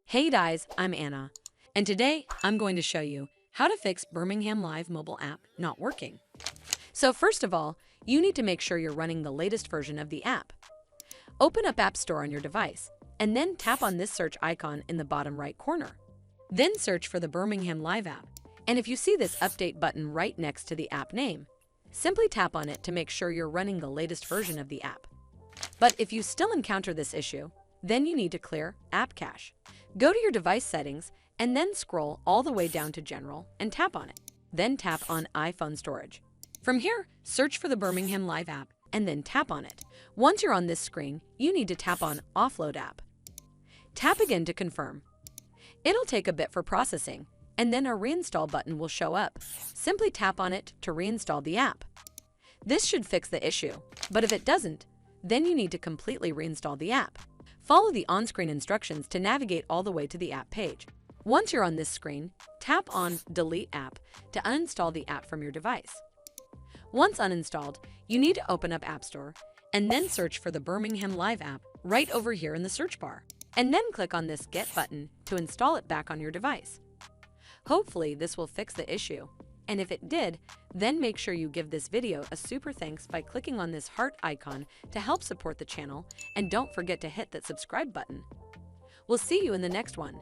Hey guys, I'm Anna, and today I'm going to show you how to fix Birmingham Live mobile app not working. So first of all, you need to make sure you're running the latest version of the app. Open up App Store on your device, and then tap on this search icon in the bottom right corner. Then search for the Birmingham Live app, and if you see this update button right next to the app name, simply tap on it to make sure you're running the latest version of the app. But if you still encounter this issue, then you need to clear App Cache. Go to your device settings and then scroll all the way down to General and tap on it. Then tap on iPhone Storage. From here, search for the Birmingham Live app and then tap on it. Once you're on this screen, you need to tap on Offload App. Tap again to confirm. It'll take a bit for processing, and then a Reinstall button will show up. Simply tap on it to reinstall the app. This should fix the issue, but if it doesn't, then you need to completely reinstall the app. Follow the on-screen instructions to navigate all the way to the app page. Once you're on this screen, tap on Delete App to uninstall the app from your device. Once uninstalled, you need to open up App Store and then search for the Birmingham Live app right over here in the search bar, and then click on this Get button to install it back on your device. Hopefully this will fix the issue, and if it did, then make sure you give this video a super thanks by clicking on this heart icon to help support the channel, and don't forget to hit that subscribe button. We'll see you in the next one.